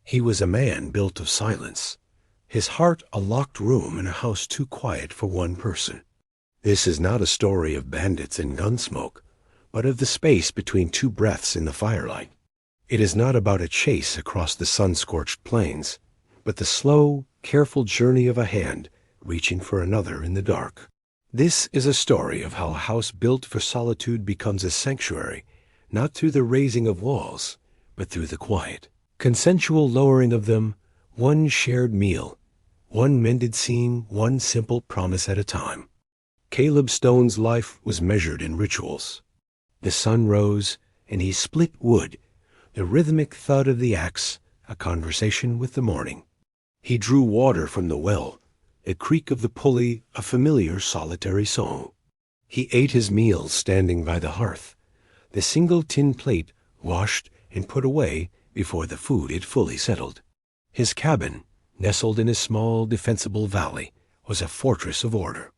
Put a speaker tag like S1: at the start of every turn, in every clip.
S1: He was a man built of silence, his heart a locked room in a house too quiet for one person. This is not a story of bandits and gunsmoke, but of the space between two breaths in the firelight. It is not about a chase across the sun-scorched plains, but the slow, careful journey of a hand reaching for another in the dark. This is a story of how a house built for solitude becomes a sanctuary, not through the raising of walls, but through the quiet, consensual lowering of them, one shared meal, one mended seam, one simple promise at a time. Caleb Stone's life was measured in rituals. The sun rose, and he split wood, the rhythmic thud of the axe, a conversation with the morning. He drew water from the well, a creak of the pulley, a familiar solitary song. He ate his meals standing by the hearth, the single tin plate washed and put away before the food had fully settled. His cabin, nestled in a small, defensible valley, was a fortress of order.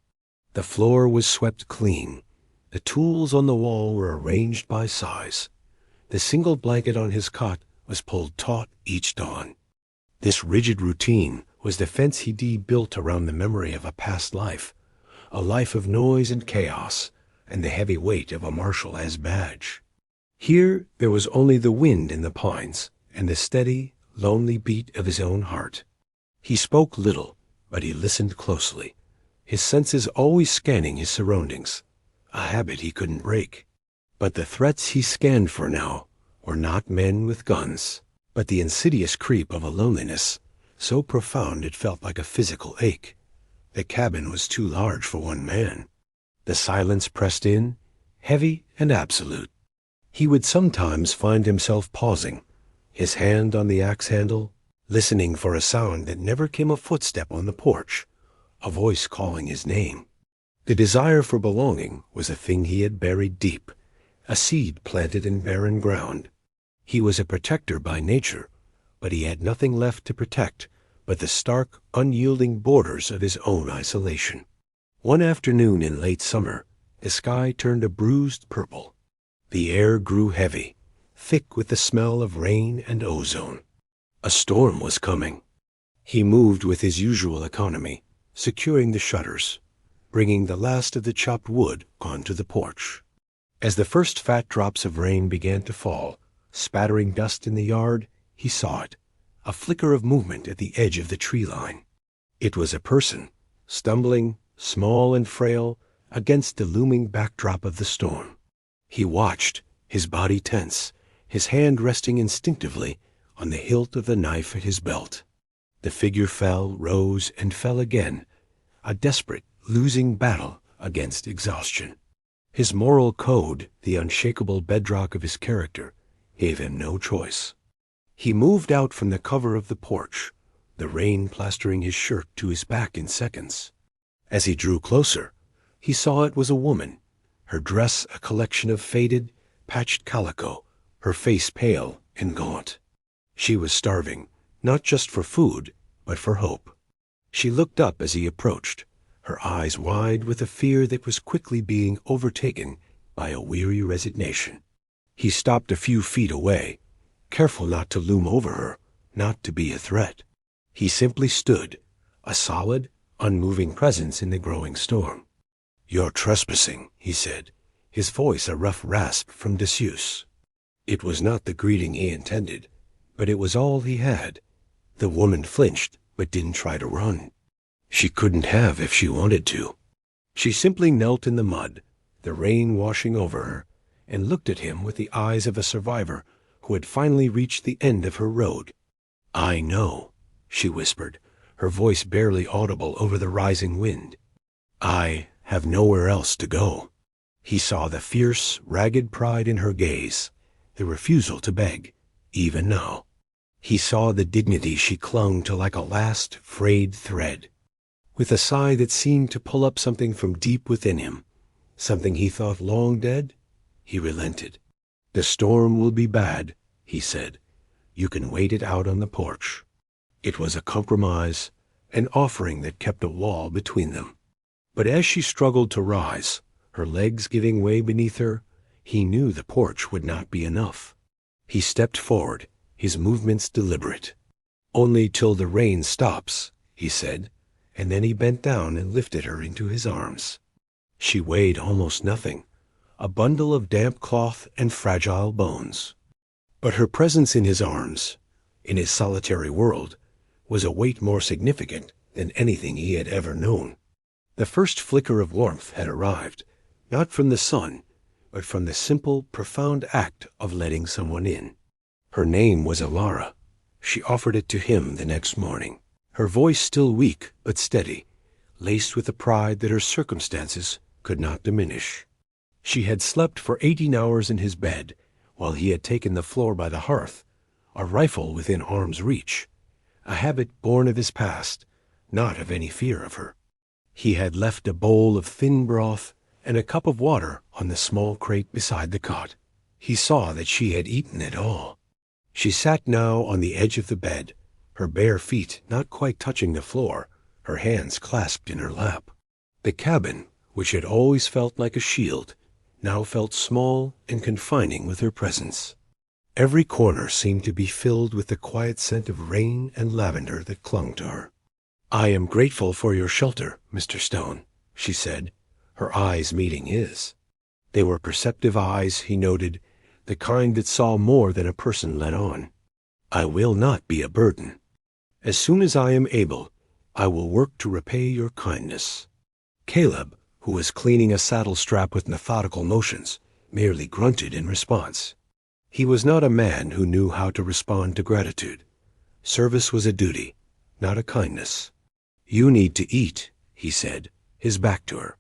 S1: The floor was swept clean. The tools on the wall were arranged by size. The single blanket on his cot was pulled taut each dawn. This rigid routine was the fence he built around the memory of a past life, a life of noise and chaos, and the heavy weight of a marshal as badge. Here there was only the wind in the pines and the steady, lonely beat of his own heart. He spoke little, but he listened closely, his senses always scanning his surroundings, a habit he couldn't break. But the threats he scanned for now were not men with guns, but the insidious creep of a loneliness so profound it felt like a physical ache. The cabin was too large for one man. The silence pressed in, heavy and absolute. He would sometimes find himself pausing, his hand on the axe handle, listening for a sound that never came, a footstep on the porch, a voice calling his name. The desire for belonging was a thing he had buried deep, a seed planted in barren ground. He was a protector by nature, but he had nothing left to protect but the stark, unyielding borders of his own isolation. One afternoon in late summer, the sky turned a bruised purple. The air grew heavy, thick with the smell of rain and ozone. A storm was coming. He moved with his usual economy, securing the shutters, bringing the last of the chopped wood onto the porch. As the first fat drops of rain began to fall, spattering dust in the yard, he saw it, a flicker of movement at the edge of the tree line. It was a person, stumbling, small and frail, against the looming backdrop of the storm. He watched, his body tense, his hand resting instinctively on the hilt of the knife at his belt. The figure fell, rose, and fell again, a desperate, losing battle against exhaustion. His moral code, the unshakable bedrock of his character, gave him no choice. He moved out from the cover of the porch, the rain plastering his shirt to his back in seconds. As he drew closer, he saw it was a woman, her dress a collection of faded, patched calico, her face pale and gaunt. She was starving, not just for food, but for hope. She looked up as he approached, her eyes wide with a fear that was quickly being overtaken by a weary resignation. He stopped a few feet away, careful not to loom over her, not to be a threat. He simply stood, a solid, unmoving presence in the growing storm. "You're trespassing," he said, his voice a rough rasp from disuse. It was not the greeting he intended, but it was all he had. The woman flinched, but didn't try to run. She couldn't have if she wanted to. She simply knelt in the mud, the rain washing over her, and looked at him with the eyes of a survivor who had finally reached the end of her road. "I know," she whispered, her voice barely audible over the rising wind. "I have nowhere else to go." He saw the fierce, ragged pride in her gaze, the refusal to beg, even now. He saw the dignity she clung to like a last frayed thread. With a sigh that seemed to pull up something from deep within him, something he thought long dead, he relented. "The storm will be bad," he said. "You can wait it out on the porch." It was a compromise, an offering that kept a wall between them. But as she struggled to rise, her legs giving way beneath her, he knew the porch would not be enough. He stepped forward, his movements deliberate. Only till the rain stops, he said, and then he bent down and lifted her into his arms. She weighed almost nothing, a bundle of damp cloth and fragile bones. But her presence in his arms, in his solitary world, was a weight more significant than anything he had ever known. The first flicker of warmth had arrived, not from the sun, but from the simple, profound act of letting someone in. Her name was Alara. She offered it to him the next morning, her voice still weak but steady, laced with a pride that her circumstances could not diminish. She had slept for 18 hours in his bed, while he had taken the floor by the hearth, a rifle within arm's reach, a habit born of his past, not of any fear of her. He had left a bowl of thin broth and a cup of water on the small crate beside the cot. He saw that she had eaten it all. She sat now on the edge of the bed, her bare feet not quite touching the floor, her hands clasped in her lap. The cabin, which had always felt like a shield, now felt small and confining with her presence. Every corner seemed to be filled with the quiet scent of rain and lavender that clung to her. "I am grateful for your shelter, Mr. Stone," she said, her eyes meeting his. They were perceptive eyes, he noted, the kind that saw more than a person let on. "I will not be a burden. As soon as I am able, I will work to repay your kindness." Caleb, who was cleaning a saddle strap with methodical motions, merely grunted in response. He was not a man who knew how to respond to gratitude. Service was a duty, not a kindness. "You need to eat," he said, his back to her.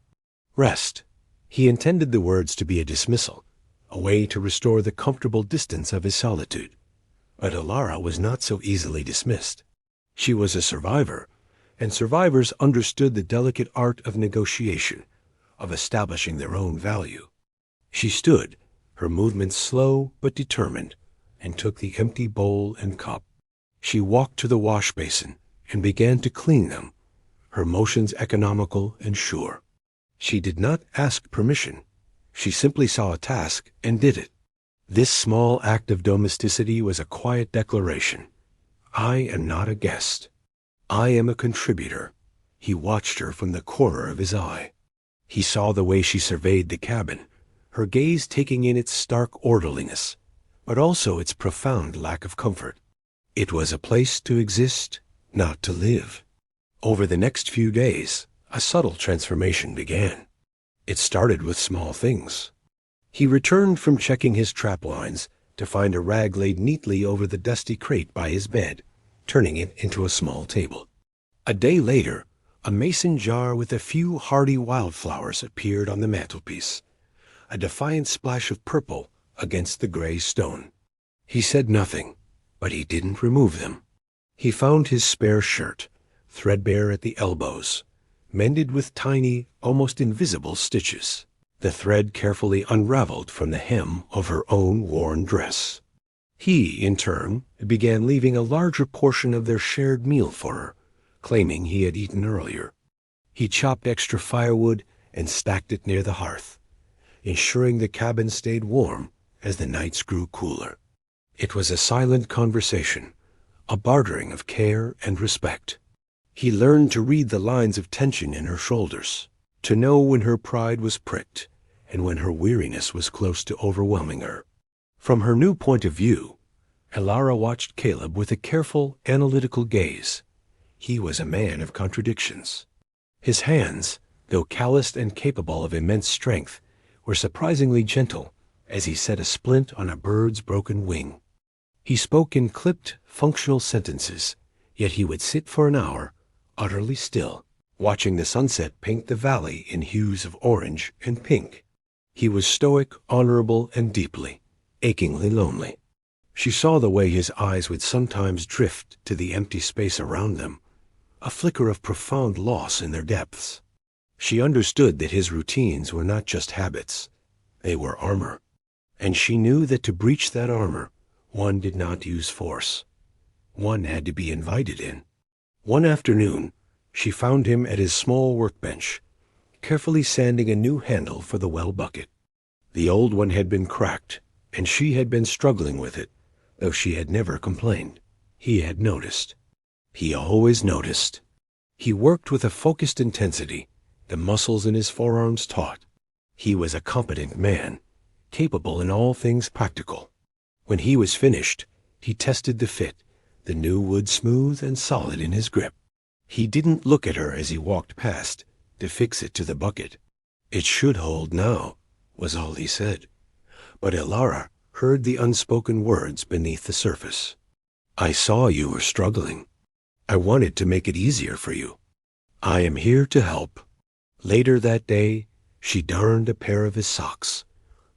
S1: "Rest." He intended the words to be a dismissal, a way to restore the comfortable distance of his solitude. But Alara was not so easily dismissed. She was a survivor, and survivors understood the delicate art of negotiation, of establishing their own value. She stood, her movements slow but determined, and took the empty bowl and cup. She walked to the wash basin and began to clean them, her motions economical and sure. She did not ask permission. She simply saw a task and did it. This small act of domesticity was a quiet declaration. "I am not a guest. I am a contributor." He watched her from the corner of his eye. He saw the way she surveyed the cabin, her gaze taking in its stark orderliness, but also its profound lack of comfort. It was a place to exist, not to live. Over the next few days, a subtle transformation began. It started with small things. He returned from checking his trap lines to find a rag laid neatly over the dusty crate by his bed, turning it into a small table. A day later, a mason jar with a few hardy wildflowers appeared on the mantelpiece, a defiant splash of purple against the gray stone. He said nothing, but he didn't remove them. He found his spare shirt, threadbare at the elbows, mended with tiny, almost invisible stitches, the thread carefully unraveled from the hem of her own worn dress. He, in turn, began leaving a larger portion of their shared meal for her, claiming he had eaten earlier. He chopped extra firewood and stacked it near the hearth, ensuring the cabin stayed warm as the nights grew cooler. It was a silent conversation, a bartering of care and respect. He learned to read the lines of tension in her shoulders, to know when her pride was pricked and when her weariness was close to overwhelming her. From her new point of view, Alara watched Caleb with a careful, analytical gaze. He was a man of contradictions. His hands, though calloused and capable of immense strength, were surprisingly gentle as he set a splint on a bird's broken wing. He spoke in clipped, functional sentences, yet he would sit for an hour, utterly still, watching the sunset paint the valley in hues of orange and pink. He was stoic, honorable, and deeply, achingly lonely. She saw the way his eyes would sometimes drift to the empty space around them, a flicker of profound loss in their depths. She understood that his routines were not just habits, they were armor, and she knew that to breach that armor, one did not use force. One had to be invited in. One afternoon, she found him at his small workbench, carefully sanding a new handle for the well bucket. The old one had been cracked, and she had been struggling with it, though she had never complained. He had noticed. He always noticed. He worked with a focused intensity, the muscles in his forearms taut. He was a competent man, capable in all things practical. When he was finished, he tested the fit, the new wood smooth and solid in his grip. He didn't look at her as he walked past to fix it to the bucket. "It should hold now," was all he said. But Ilara heard the unspoken words beneath the surface. "I saw you were struggling. I wanted to make it easier for you. I am here to help." Later that day, she darned a pair of his socks,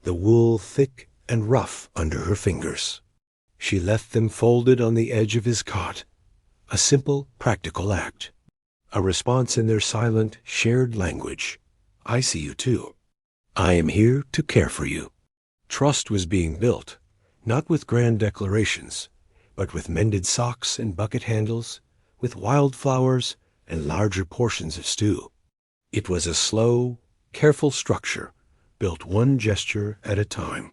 S1: the wool thick and rough under her fingers. She left them folded on the edge of his cot, a simple, practical act, a response in their silent, shared language. "I see you too. I am here to care for you." Trust was being built, not with grand declarations, but with mended socks and bucket handles, with wildflowers and larger portions of stew. It was a slow, careful structure, built one gesture at a time.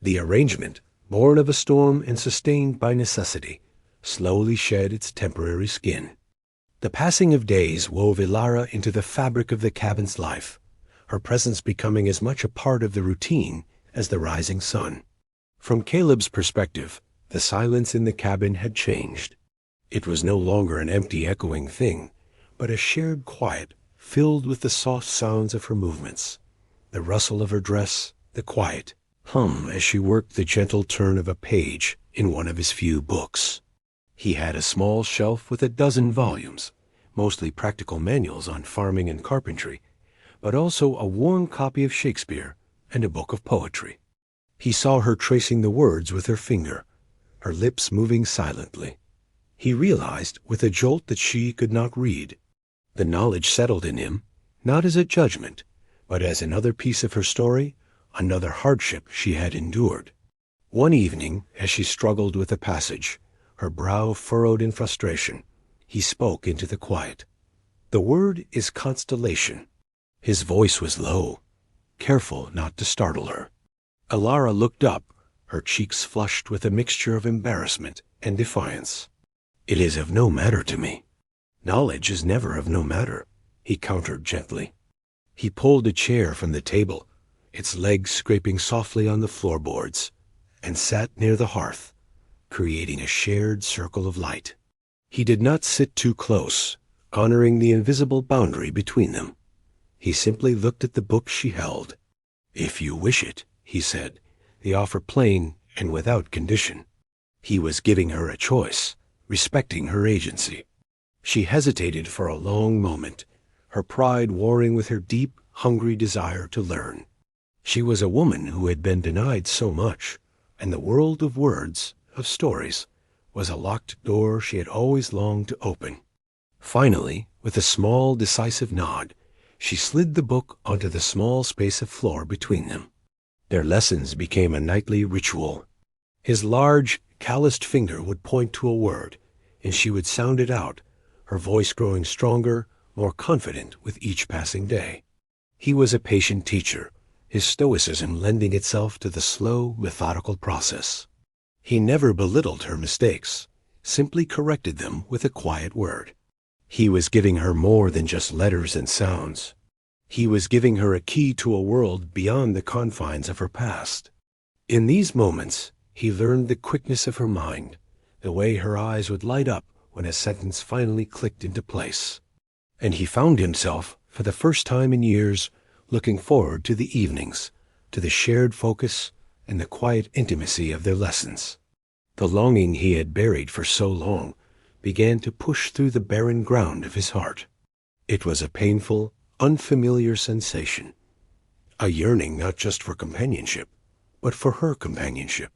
S1: The arrangement, born of a storm and sustained by necessity, slowly shed its temporary skin. The passing of days wove Ilara into the fabric of the cabin's life, her presence becoming as much a part of the routine as the rising sun. From Caleb's perspective, the silence in the cabin had changed. It was no longer an empty echoing thing, but a shared quiet filled with the soft sounds of her movements, the rustle of her dress, the quiet hum as she worked the gentle turn of a page in one of his few books. He had a small shelf with a dozen volumes, mostly practical manuals on farming and carpentry, but also a worn copy of Shakespeare and a book of poetry. He saw her tracing the words with her finger, her lips moving silently. He realized with a jolt that she could not read. The knowledge settled in him, not as a judgment, but as another piece of her story, another hardship she had endured. One evening, as she struggled with a passage, her brow furrowed in frustration, he spoke into the quiet. "The word is constellation." His voice was low, careful not to startle her. Ilara looked up, her cheeks flushed with a mixture of embarrassment and defiance. "It is of no matter to me." "Knowledge is never of no matter," he countered gently. He pulled a chair from the table, its legs scraping softly on the floorboards, and sat near the hearth, creating a shared circle of light. He did not sit too close, honoring the invisible boundary between them. He simply looked at the book she held. "If you wish it," he said, the offer plain and without condition. He was giving her a choice, respecting her agency. She hesitated for a long moment, her pride warring with her deep, hungry desire to learn. She was a woman who had been denied so much, and the world of words, of stories, was a locked door she had always longed to open. Finally, with a small, decisive nod, she slid the book onto the small space of floor between them. Their lessons became a nightly ritual. His large, calloused finger would point to a word, and she would sound it out, her voice growing stronger, more confident with each passing day. He was a patient teacher, his stoicism lending itself to the slow, methodical process. He never belittled her mistakes, simply corrected them with a quiet word. He was giving her more than just letters and sounds. He was giving her a key to a world beyond the confines of her past. In these moments, he learned the quickness of her mind, the way her eyes would light up when a sentence finally clicked into place. And he found himself, for the first time in years, looking forward to the evenings, to the shared focus and the quiet intimacy of their lessons. The longing he had buried for so long began to push through the barren ground of his heart. It was a painful, unfamiliar sensation, a yearning not just for companionship, but for her companionship.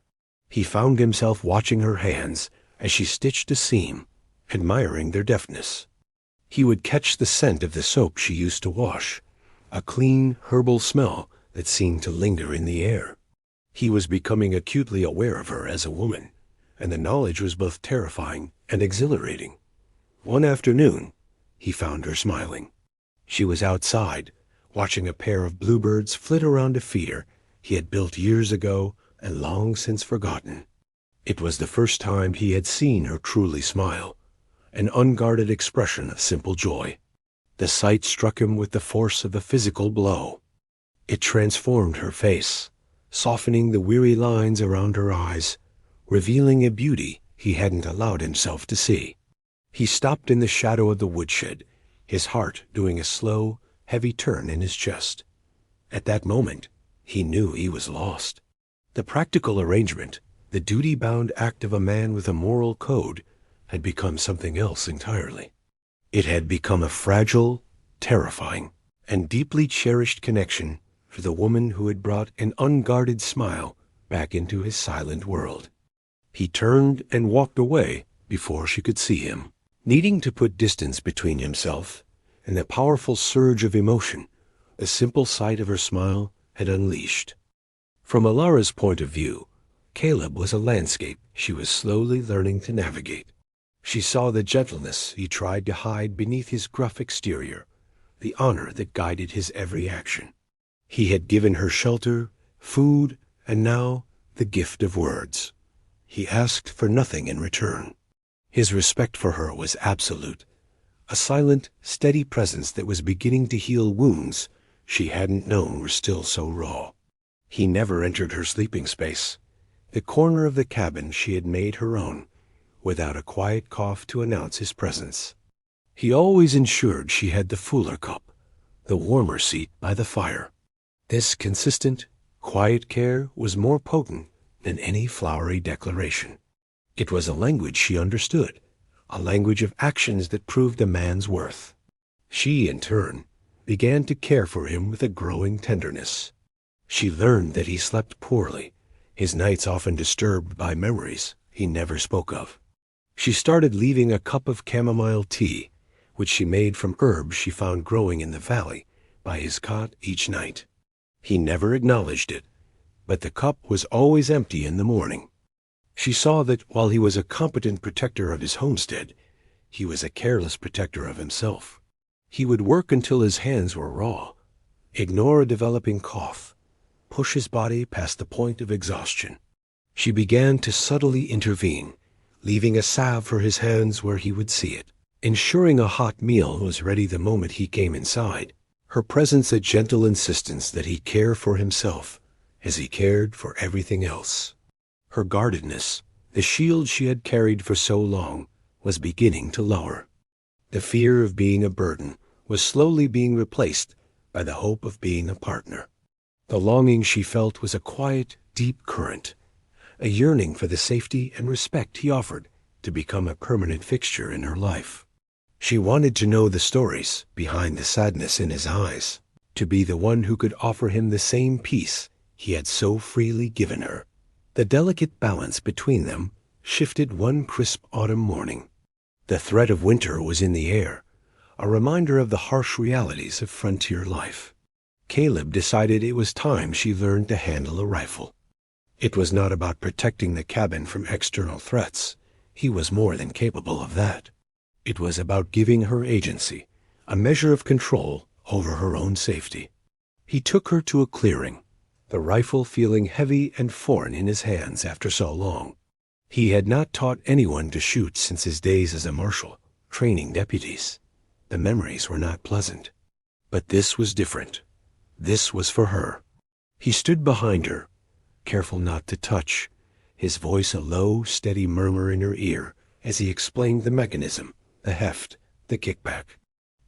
S1: He found himself watching her hands as she stitched a seam, admiring their deftness. He would catch the scent of the soap she used to wash, a clean, herbal smell that seemed to linger in the air. He was becoming acutely aware of her as a woman, and the knowledge was both terrifying and exhilarating. One afternoon, he found her smiling. She was outside, watching a pair of bluebirds flit around a feeder he had built years ago and long since forgotten. It was the first time he had seen her truly smile, an unguarded expression of simple joy. The sight struck him with the force of a physical blow. It transformed her face, softening the weary lines around her eyes, revealing a beauty he hadn't allowed himself to see. He stopped in the shadow of the woodshed, his heart doing a slow, heavy turn in his chest. At that moment, he knew he was lost. The practical arrangement, the duty-bound act of a man with a moral code, had become something else entirely. It had become a fragile, terrifying, and deeply cherished connection for the woman who had brought an unguarded smile back into his silent world. He turned and walked away before she could see him, needing to put distance between himself and the powerful surge of emotion the simple sight of her smile had unleashed. From Alara's point of view, Caleb was a landscape she was slowly learning to navigate. She saw the gentleness he tried to hide beneath his gruff exterior, the honor that guided his every action. He had given her shelter, food, and now the gift of words. He asked for nothing in return. His respect for her was absolute, a silent, steady presence that was beginning to heal wounds she hadn't known were still so raw. He never entered her sleeping space, the corner of the cabin she had made her own, without a quiet cough to announce his presence. He always ensured she had the fuller cup, the warmer seat by the fire. This consistent, quiet care was more potent than any flowery declaration. It was a language she understood, a language of actions that proved a man's worth. She, in turn, began to care for him with a growing tenderness. She learned that he slept poorly, his nights often disturbed by memories he never spoke of. She started leaving a cup of chamomile tea, which she made from herbs she found growing in the valley, by his cot each night. He never acknowledged it, but the cup was always empty in the morning. She saw that while he was a competent protector of his homestead, he was a careless protector of himself. He would work until his hands were raw, ignore a developing cough, push his body past the point of exhaustion. She began to subtly intervene, leaving a salve for his hands where he would see it, ensuring a hot meal was ready the moment he came inside, her presence a gentle insistence that he care for himself as he cared for everything else. Her guardedness, the shield she had carried for so long, was beginning to lower. The fear of being a burden was slowly being replaced by the hope of being a partner. The longing she felt was a quiet, deep current, a yearning for the safety and respect he offered to become a permanent fixture in her life. She wanted to know the stories behind the sadness in his eyes, to be the one who could offer him the same peace he had so freely given her. The delicate balance between them shifted one crisp autumn morning. The threat of winter was in the air, a reminder of the harsh realities of frontier life. Caleb decided it was time she learned to handle a rifle. It was not about protecting the cabin from external threats. He was more than capable of that. It was about giving her agency, a measure of control over her own safety. He took her to a clearing, the rifle feeling heavy and foreign in his hands after so long. He had not taught anyone to shoot since his days as a marshal, training deputies. The memories were not pleasant. But this was different. This was for her. He stood behind her, careful not to touch, his voice a low, steady murmur in her ear as he explained the mechanism, the heft, the kickback.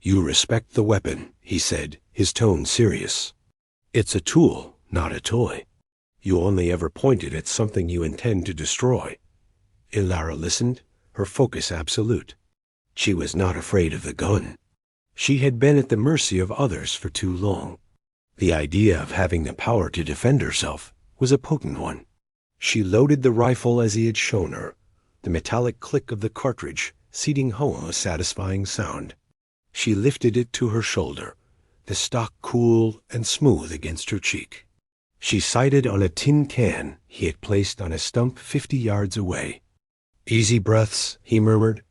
S1: "You respect the weapon," he said, his tone serious. "It's a tool, not a toy. You only ever point it at something you intend to destroy." Ilara listened, her focus absolute. She was not afraid of the gun. She had been at the mercy of others for too long. The idea of having the power to defend herself was a potent one. She loaded the rifle as he had shown her, the metallic click of the cartridge seating home a satisfying sound. She lifted it to her shoulder, the stock cool and smooth against her cheek. She sighted on a tin can he had placed on a stump 50 yards away. "Easy breaths," he murmured.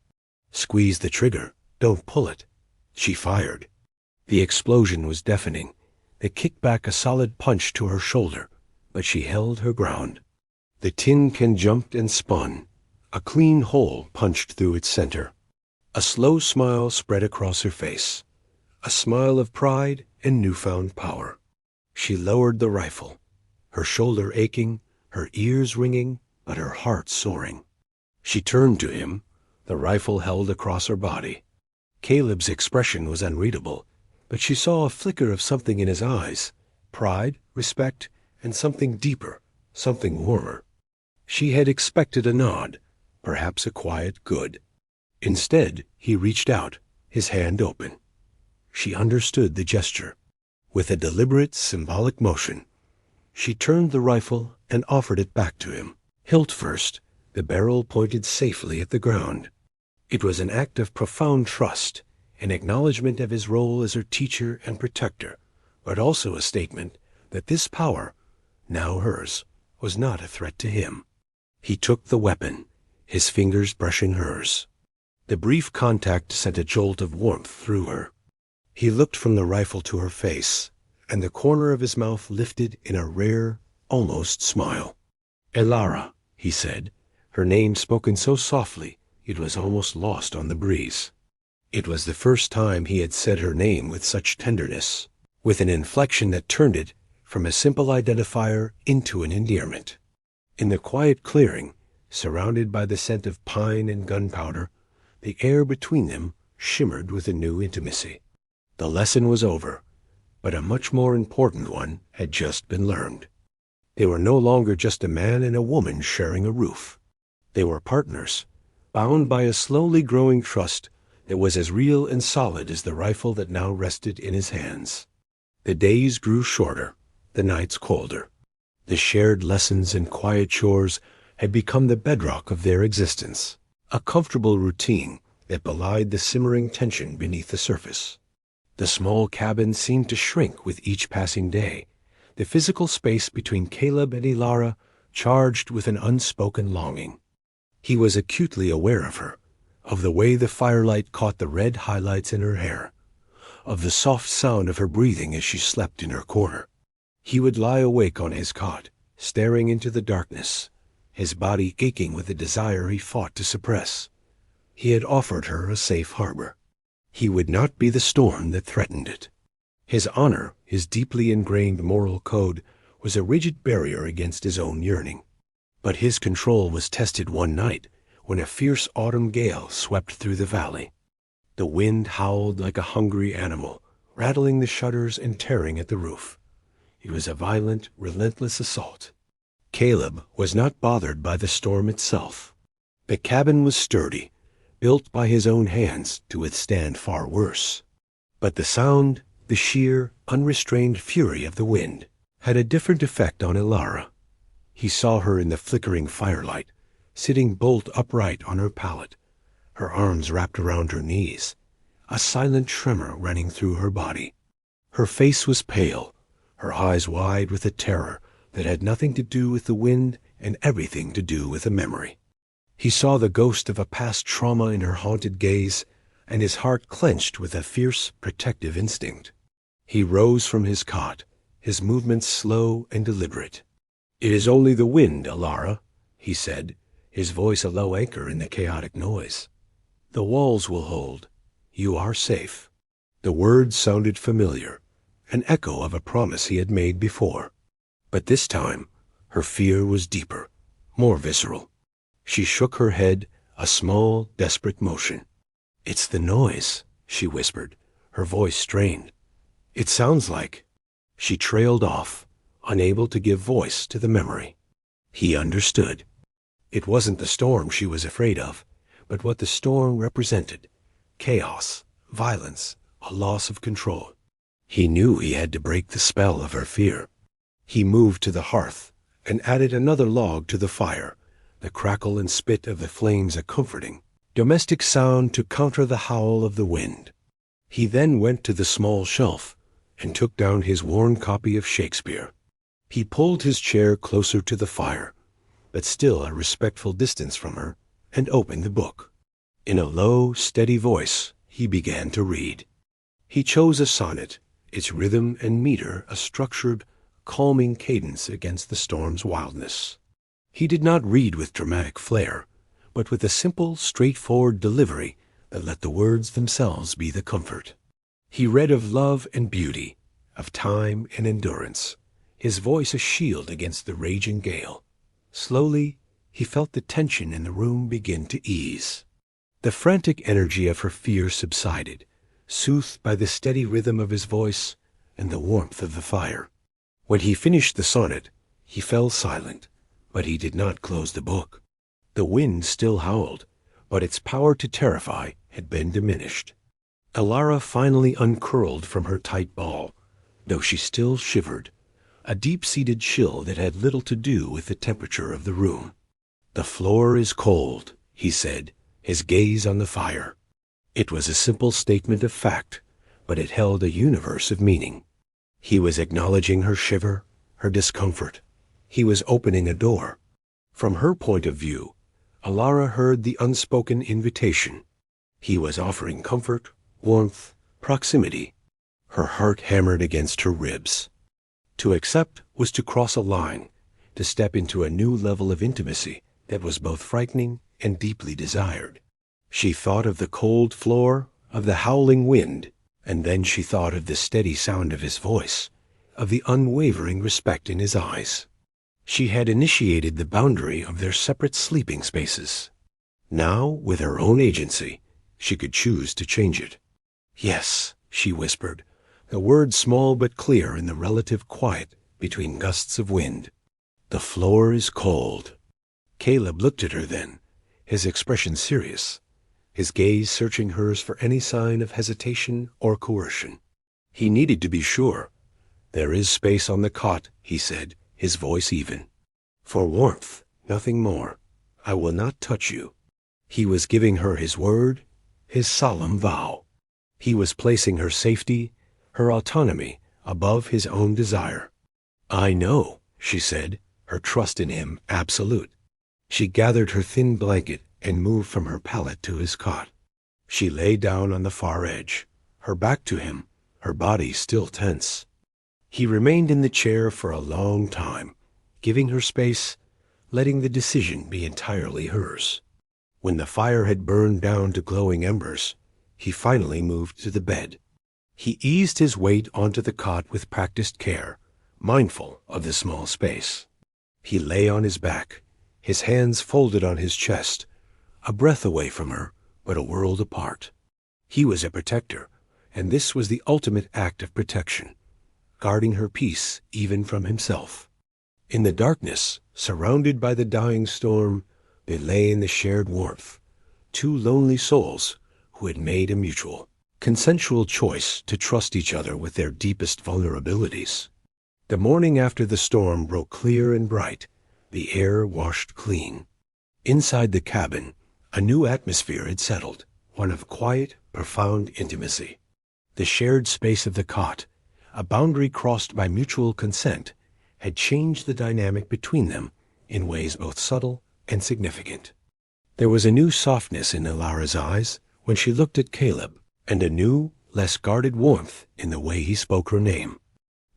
S1: "Squeeze the trigger, don't pull it." She fired. The explosion was deafening. It kicked back a solid punch to her shoulder, but she held her ground. The tin can jumped and spun. A clean hole punched through its center. A slow smile spread across her face. A smile of pride and newfound power. She lowered the rifle, her shoulder aching, her ears ringing, but her heart soaring. She turned to him, the rifle held across her body. Caleb's expression was unreadable, but she saw a flicker of something in his eyes, pride, respect, and something deeper, something warmer. She had expected a nod, perhaps a quiet good. Instead, he reached out, his hand open. She understood the gesture. With a deliberate, symbolic motion, she turned the rifle and offered it back to him. Hilt first, the barrel pointed safely at the ground. It was an act of profound trust, an acknowledgment of his role as her teacher and protector, but also a statement that this power, now hers, was not a threat to him. He took the weapon, his fingers brushing hers. The brief contact sent a jolt of warmth through her. He looked from the rifle to her face, and the corner of his mouth lifted in a rare, almost smile. "Elara," he said, her name spoken so softly it was almost lost on the breeze. It was the first time he had said her name with such tenderness, with an inflection that turned it from a simple identifier into an endearment. In the quiet clearing, surrounded by the scent of pine and gunpowder, the air between them shimmered with a new intimacy. The lesson was over, but a much more important one had just been learned. They were no longer just a man and a woman sharing a roof. They were partners, bound by a slowly growing trust that was as real and solid as the rifle that now rested in his hands. The days grew shorter, the nights colder. The shared lessons and quiet chores had become the bedrock of their existence, a comfortable routine that belied the simmering tension beneath the surface. The small cabin seemed to shrink with each passing day, the physical space between Caleb and Elara charged with an unspoken longing. He was acutely aware of her, of the way the firelight caught the red highlights in her hair, of the soft sound of her breathing as she slept in her corner. He would lie awake on his cot, staring into the darkness, his body aching with a desire he fought to suppress. He had offered her a safe harbor. He would not be the storm that threatened it. His honor, his deeply ingrained moral code, was a rigid barrier against his own yearning. But his control was tested one night when a fierce autumn gale swept through the valley. The wind howled like a hungry animal, rattling the shutters and tearing at the roof. It was a violent, relentless assault. Caleb was not bothered by the storm itself. The cabin was sturdy, built by his own hands to withstand far worse. But the sound, the sheer, unrestrained fury of the wind, had a different effect on Elara. He saw her in the flickering firelight, sitting bolt upright on her pallet, her arms wrapped around her knees, a silent tremor running through her body. Her face was pale, her eyes wide with a terror that had nothing to do with the wind and everything to do with a memory. He saw the ghost of a past trauma in her haunted gaze, and his heart clenched with a fierce, protective instinct. He rose from his cot, his movements slow and deliberate. "It is only the wind, Elara," he said, his voice a low anchor in the chaotic noise. "The walls will hold. You are safe." The words sounded familiar, an echo of a promise he had made before. But this time, her fear was deeper, more visceral. She shook her head, a small, desperate motion. "It's the noise," she whispered, her voice strained. "It sounds like—" She trailed off, unable to give voice to the memory. He understood. It wasn't the storm she was afraid of, but what the storm represented: chaos, violence, a loss of control. He knew he had to break the spell of her fear. He moved to the hearth and added another log to the fire, the crackle and spit of the flames a comforting, domestic sound to counter the howl of the wind. He then went to the small shelf and took down his worn copy of Shakespeare. He pulled his chair closer to the fire, but still a respectful distance from her, and opened the book. In a low, steady voice, he began to read. He chose a sonnet, its rhythm and meter a structured, calming cadence against the storm's wildness. He did not read with dramatic flair, but with a simple, straightforward delivery that let the words themselves be the comfort. He read of love and beauty, of time and endurance, his voice a shield against the raging gale. Slowly, he felt the tension in the room begin to ease. The frantic energy of her fear subsided, soothed by the steady rhythm of his voice and the warmth of the fire. When he finished the sonnet, he fell silent, but he did not close the book. The wind still howled, but its power to terrify had been diminished. Alara finally uncurled from her tight ball, though she still shivered, a deep-seated chill that had little to do with the temperature of the room. "The floor is cold," he said, his gaze on the fire. It was a simple statement of fact, but it held a universe of meaning. He was acknowledging her shiver, her discomfort. He was opening a door. From her point of view, Alara heard the unspoken invitation. He was offering comfort, warmth, proximity. Her heart hammered against her ribs. To accept was to cross a line, to step into a new level of intimacy that was both frightening and deeply desired. She thought of the cold floor, of the howling wind, and then she thought of the steady sound of his voice, of the unwavering respect in his eyes. She had initiated the boundary of their separate sleeping spaces. Now, with her own agency, she could choose to change it. "Yes," she whispered, the words small but clear in the relative quiet between gusts of wind. "The floor is cold." Caleb looked at her then, his expression serious, his gaze searching hers for any sign of hesitation or coercion. He needed to be sure. "There is space on the cot," he said, his voice even. "For warmth, nothing more. I will not touch you." He was giving her his word, his solemn vow. He was placing her safety, her autonomy, above his own desire. "I know," she said, her trust in him absolute. She gathered her thin blanket and moved from her pallet to his cot. She lay down on the far edge, her back to him, her body still tense. He remained in the chair for a long time, giving her space, letting the decision be entirely hers. When the fire had burned down to glowing embers, he finally moved to the bed. He eased his weight onto the cot with practiced care, mindful of the small space. He lay on his back, his hands folded on his chest, a breath away from her, but a world apart. He was a protector, and this was the ultimate act of protection, guarding her peace even from himself. In the darkness, surrounded by the dying storm, they lay in the shared warmth, two lonely souls who had made a mutual, consensual choice to trust each other with their deepest vulnerabilities. The morning after the storm broke clear and bright, the air washed clean. Inside the cabin, a new atmosphere had settled, one of quiet, profound intimacy. The shared space of the cot, a boundary crossed by mutual consent, had changed the dynamic between them in ways both subtle and significant. There was a new softness in Alara's eyes when she looked at Caleb, and a new, less guarded warmth in the way he spoke her name.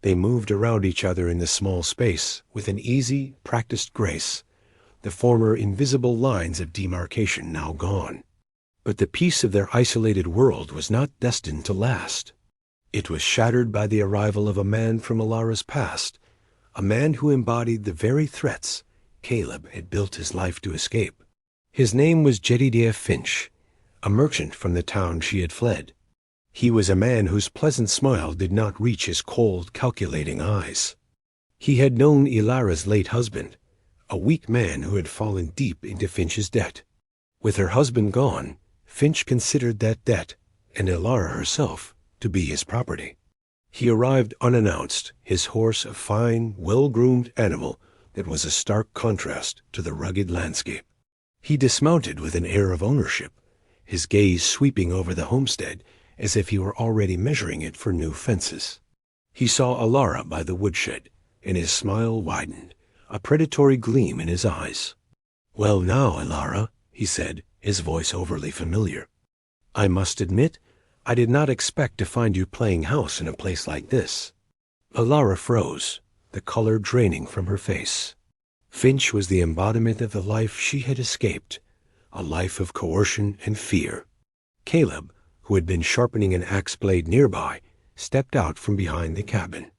S1: They moved around each other in the small space with an easy, practiced grace, the former invisible lines of demarcation now gone. But the peace of their isolated world was not destined to last. It was shattered by the arrival of a man from Alara's past, a man who embodied the very threats Caleb had built his life to escape. His name was Jedediah Finch, a merchant from the town she had fled. He was a man whose pleasant smile did not reach his cold, calculating eyes. He had known Ilara's late husband, a weak man who had fallen deep into Finch's debt. With her husband gone, Finch considered that debt, and Ilara herself, to be his property. He arrived unannounced, his horse a fine, well-groomed animal that was a stark contrast to the rugged landscape. He dismounted with an air of ownership, his gaze sweeping over the homestead as if he were already measuring it for new fences. He saw Alara by the woodshed, and his smile widened, a predatory gleam in his eyes. "Well now, Alara," he said, his voice overly familiar. "I must admit, I did not expect to find you playing house in a place like this." Alara froze, the color draining from her face. Finch was the embodiment of the life she had escaped, a life of coercion and fear. Caleb, who had been sharpening an axe blade nearby, stepped out from behind the cabin.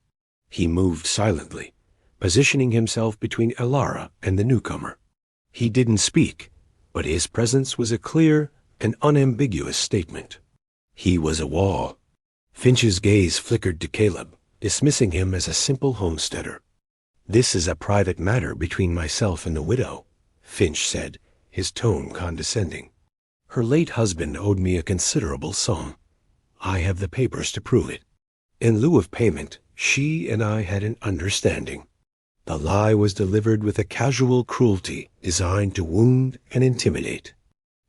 S1: He moved silently, positioning himself between Elara and the newcomer. He didn't speak, but his presence was a clear and unambiguous statement. He was a wall. Finch's gaze flickered to Caleb, dismissing him as a simple homesteader. "This is a private matter between myself and the widow," Finch said, his tone condescending. "Her late husband owed me a considerable sum. I have the papers to prove it. In lieu of payment, she and I had an understanding. The lie was delivered with a casual cruelty designed to wound and intimidate."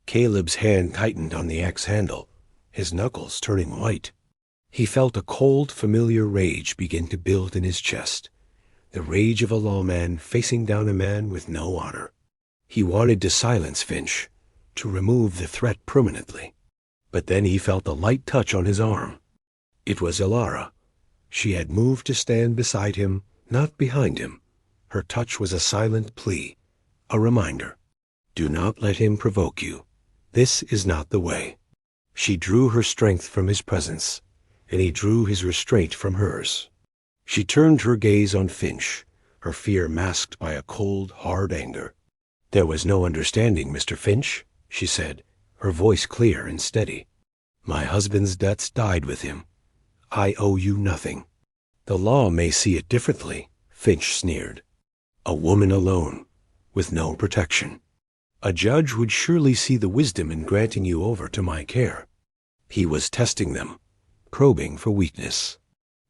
S1: Caleb's hand tightened on the axe handle, his knuckles turning white. He felt a cold, familiar rage begin to build in his chest, the rage of a lawman facing down a man with no honor. He wanted to silence Finch, to remove the threat permanently. But then he felt a light touch on his arm. It was Elara. She had moved to stand beside him, not behind him. Her touch was a silent plea, a reminder. "Do not let him provoke you. This is not the way." She drew her strength from his presence, and he drew his restraint from hers. She turned her gaze on Finch, her fear masked by a cold, hard anger. "There was no understanding, Mr. Finch," she said, her voice clear and steady. "My husband's debts died with him. I owe you nothing." "The law may see it differently," Finch sneered. "A woman alone, with no protection. A judge would surely see the wisdom in granting you over to my care." He was testing them, probing for weakness.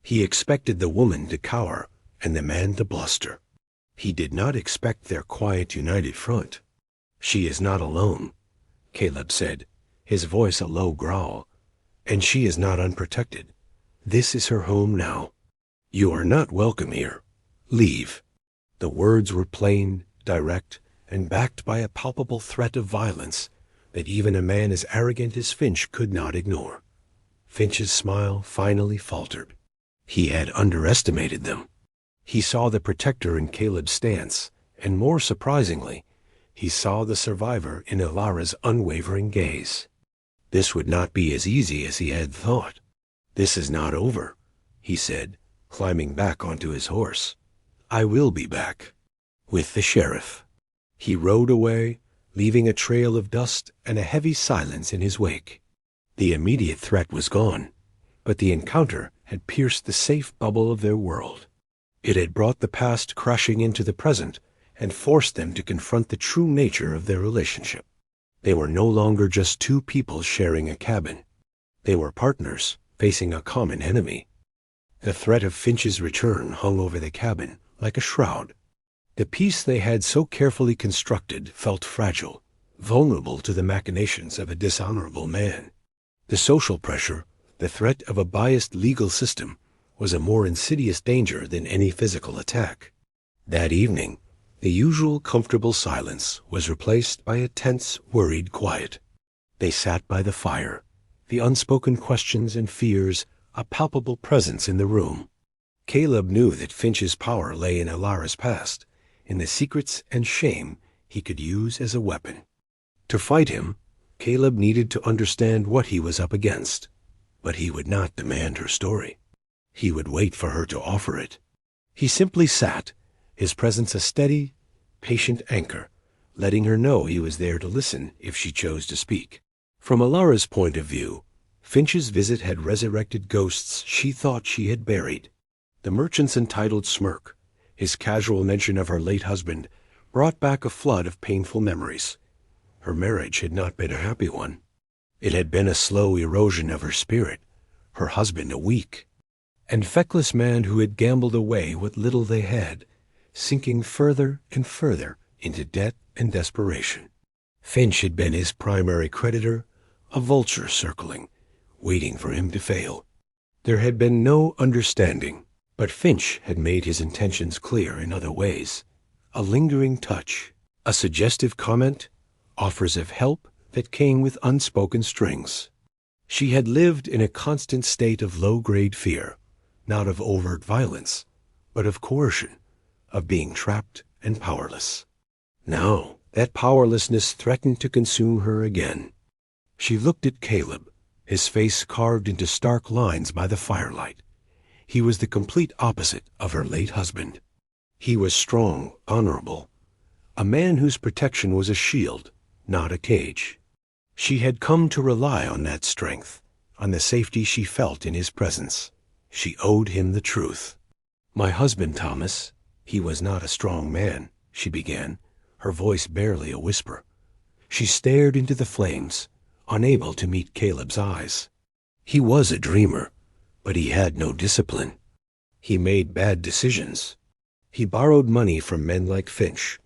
S1: He expected the woman to cower and the man to bluster. He did not expect their quiet, united front. "She is not alone," Caleb said, his voice a low growl. "And she is not unprotected. This is her home now. You are not welcome here. Leave." The words were plain, direct, and backed by a palpable threat of violence that even a man as arrogant as Finch could not ignore. Finch's smile finally faltered. He had underestimated them. He saw the protector in Caleb's stance, and more surprisingly, he saw the survivor in Elara's unwavering gaze. This would not be as easy as he had thought. "This is not over," he said, climbing back onto his horse. "I will be back. With the sheriff." He rode away, leaving a trail of dust and a heavy silence in his wake. The immediate threat was gone, but the encounter had pierced the safe bubble of their world. It had brought the past crashing into the present and forced them to confront the true nature of their relationship. They were no longer just two people sharing a cabin. They were partners facing a common enemy. The threat of Finch's return hung over the cabin like a shroud. The peace they had so carefully constructed felt fragile, vulnerable to the machinations of a dishonorable man. The social pressure, the threat of a biased legal system, was a more insidious danger than any physical attack. That evening, the usual comfortable silence was replaced by a tense, worried quiet. They sat by the fire, the unspoken questions and fears a palpable presence in the room. Caleb knew that Finch's power lay in Elara's past, in the secrets and shame he could use as a weapon. To fight him, Caleb needed to understand what he was up against, but he would not demand her story. He would wait for her to offer it. He simply sat, his presence a steady, patient anchor, letting her know he was there to listen if she chose to speak. From Elara's point of view, Finch's visit had resurrected ghosts she thought she had buried. The merchant's entitled smirk, his casual mention of her late husband, brought back a flood of painful memories. Her marriage had not been a happy one. It had been a slow erosion of her spirit, her husband a weak and feckless man who had gambled away what little they had, sinking further and further into debt and desperation. Finch had been his primary creditor, a vulture circling, waiting for him to fail. There had been no understanding, but Finch had made his intentions clear in other ways. A lingering touch, a suggestive comment, offers of help that came with unspoken strings. She had lived in a constant state of low-grade fear, not of overt violence, but of coercion, of being trapped and powerless. Now, that powerlessness threatened to consume her again. She looked at Caleb, his face carved into stark lines by the firelight. He was the complete opposite of her late husband. He was strong, honorable, a man whose protection was a shield, not a cage. She had come to rely on that strength, on the safety she felt in his presence. She owed him the truth. "My husband, Thomas, he was not a strong man," she began, her voice barely a whisper. She stared into the flames, unable to meet Caleb's eyes. He was a dreamer, but he had no discipline. He made bad decisions. He borrowed money from men like Finch,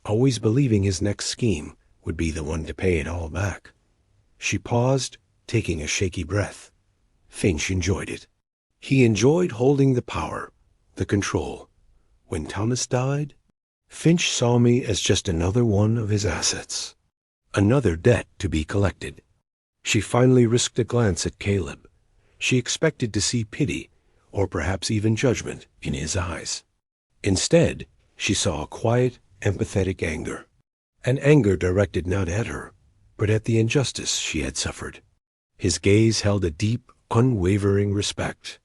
S1: always believing his next scheme would be the one to pay it all back. She paused, taking a shaky breath. Finch enjoyed it. He enjoyed holding the power, the control. When Thomas died, Finch saw me as just another one of his assets, another debt to be collected. She finally risked a glance at Caleb. She expected to see pity, or perhaps even judgment, in his eyes. Instead, she saw a quiet, empathetic anger, an anger directed not at her, but at the injustice she had suffered. His gaze held a deep, unwavering respect.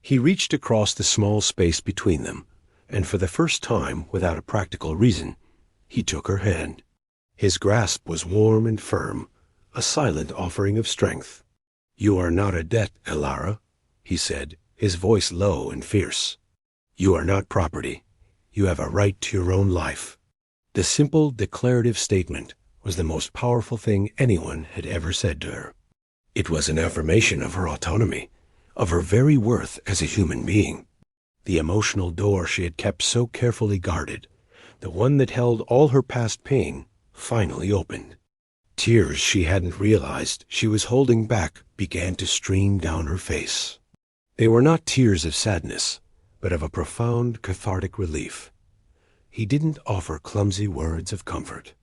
S1: He reached across the small space between them, and for the first time, without a practical reason, he took her hand. His grasp was warm and firm, a silent offering of strength. "You are not a debt, Elara," he said, his voice low and fierce. "You are not property. You have a right to your own life." The simple, declarative statement was the most powerful thing anyone had ever said to her. It was an affirmation of her autonomy, of her very worth as a human being. The emotional door she had kept so carefully guarded, the one that held all her past pain, finally opened. Tears she hadn't realized she was holding back began to stream down her face. They were not tears of sadness, but of a profound, cathartic relief. He didn't offer clumsy words of comfort.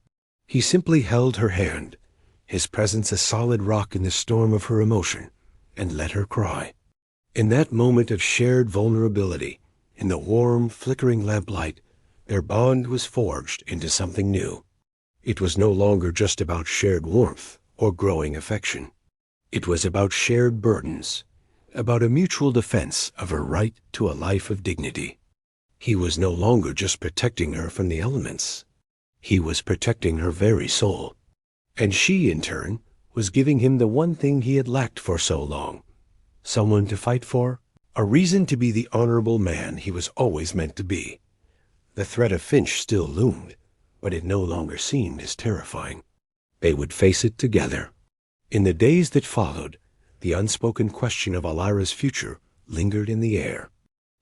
S1: He simply held her hand, his presence a solid rock in the storm of her emotion, and let her cry. In that moment of shared vulnerability, in the warm, flickering lamplight, their bond was forged into something new. It was no longer just about shared warmth or growing affection. It was about shared burdens, about a mutual defense of her right to a life of dignity. He was no longer just protecting her from the elements. He was protecting her very soul. And she, in turn, was giving him the one thing he had lacked for so long. Someone to fight for, a reason to be the honorable man he was always meant to be. The threat of Finch still loomed, but it no longer seemed as terrifying. They would face it together. In the days that followed, the unspoken question of Elara's future lingered in the air.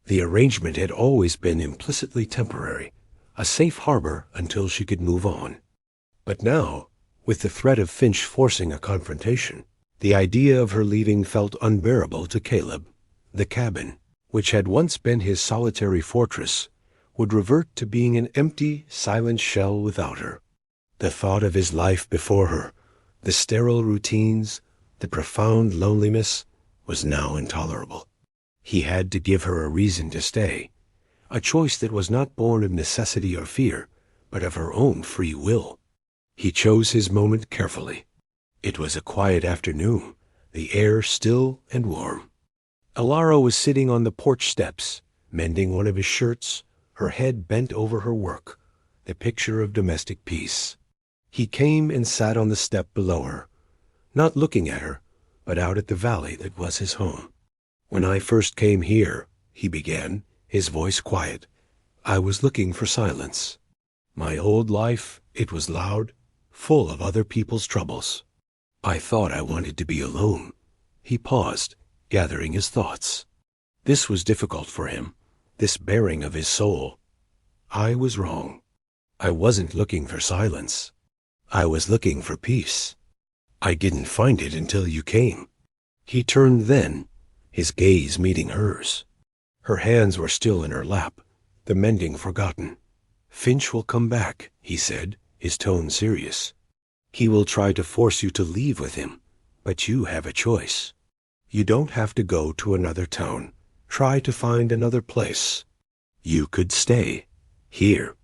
S1: The arrangement had always been implicitly temporary, a safe harbor until she could move on. But now, with the threat of Finch forcing a confrontation, the idea of her leaving felt unbearable to Caleb. The cabin, which had once been his solitary fortress, would revert to being an empty, silent shell without her. The thought of his life before her, the sterile routines, the profound loneliness, was now intolerable. He had to give her a reason to stay, a choice that was not born of necessity or fear, but of her own free will. He chose his moment carefully. It was a quiet afternoon, the air still and warm. Elara was sitting on the porch steps, mending one of his shirts, her head bent over her work, the picture of domestic peace. He came and sat on the step below her, not looking at her, but out at the valley that was his home. "When I first came here," he began, his voice quiet, "I was looking for silence. My old life, it was loud, full of other people's troubles. I thought I wanted to be alone." He paused, gathering his thoughts. This was difficult for him, this baring of his soul. "I was wrong. I wasn't looking for silence. I was looking for peace. I didn't find it until you came." He turned then, his gaze meeting hers. Her hands were still in her lap, the mending forgotten. "Finch will come back," he said, his tone serious. "He will try to force you to leave with him, but you have a choice. You don't have to go to another town. Try to find another place. You could stay here."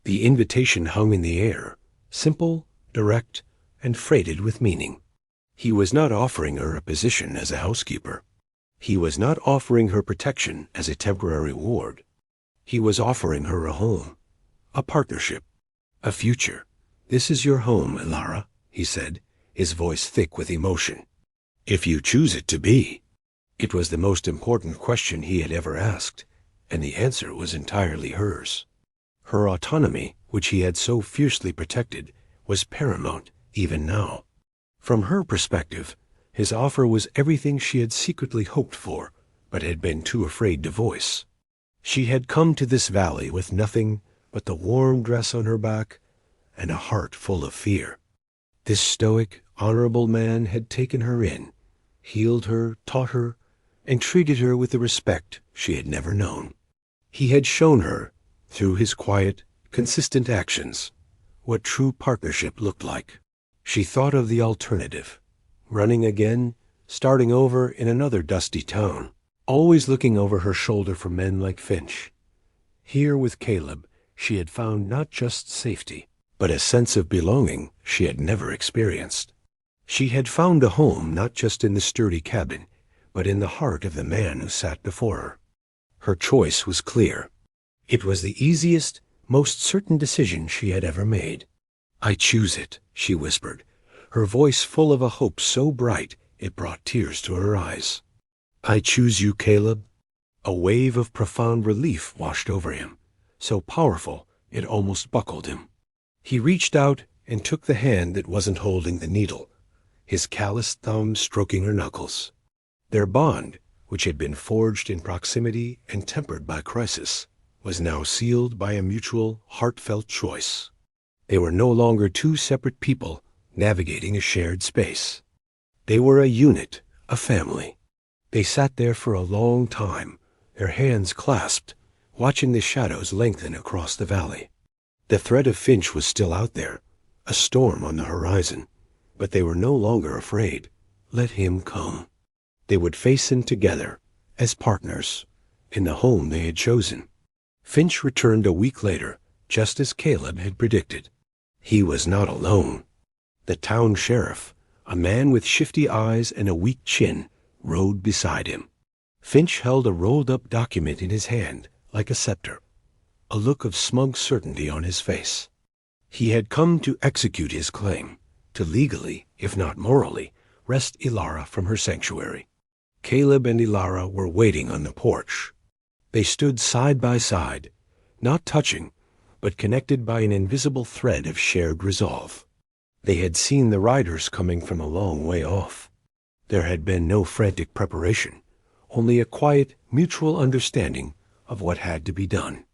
S1: The invitation hung in the air, simple, direct, and freighted with meaning. He was not offering her a position as a housekeeper. He was not offering her protection as a temporary ward. He was offering her a home, a partnership, a future. "This is your home, Ilara," he said, his voice thick with emotion. "If you choose it to be." It was the most important question he had ever asked, and the answer was entirely hers. Her autonomy, which he had so fiercely protected, was paramount even now. From her perspective, his offer was everything she had secretly hoped for, but had been too afraid to voice. She had come to this valley with nothing but the warm dress on her back and a heart full of fear. This stoic, honorable man had taken her in, healed her, taught her, and treated her with a respect she had never known. He had shown her, through his quiet, consistent actions, what true partnership looked like. She thought of the alternative, running again, starting over in another dusty town, always looking over her shoulder for men like Finch. Here with Caleb, she had found not just safety, but a sense of belonging she had never experienced. She had found a home not just in the sturdy cabin, but in the heart of the man who sat before her. Her choice was clear. It was the easiest, most certain decision she had ever made. "I choose it," she whispered, her voice full of a hope so bright it brought tears to her eyes. "I choose you, Caleb." A wave of profound relief washed over him, so powerful it almost buckled him. He reached out and took the hand that wasn't holding the needle, his calloused thumb stroking her knuckles. Their bond, which had been forged in proximity and tempered by crisis, was now sealed by a mutual, heartfelt choice. They were no longer two separate people navigating a shared space. They were a unit, a family. They sat there for a long time, their hands clasped, watching the shadows lengthen across the valley. The threat of Finch was still out there, a storm on the horizon, but they were no longer afraid. Let him come. They would face him together, as partners, in the home they had chosen. Finch returned a week later, just as Caleb had predicted. He was not alone. The town sheriff, a man with shifty eyes and a weak chin, rode beside him. Finch held a rolled-up document in his hand, like a scepter, a look of smug certainty on his face. He had come to execute his claim, to legally, if not morally, wrest Ilara from her sanctuary. Caleb and Ilara were waiting on the porch. They stood side by side, not touching, but connected by an invisible thread of shared resolve. They had seen the riders coming from a long way off. There had been no frantic preparation, only a quiet, mutual understanding of what had to be done.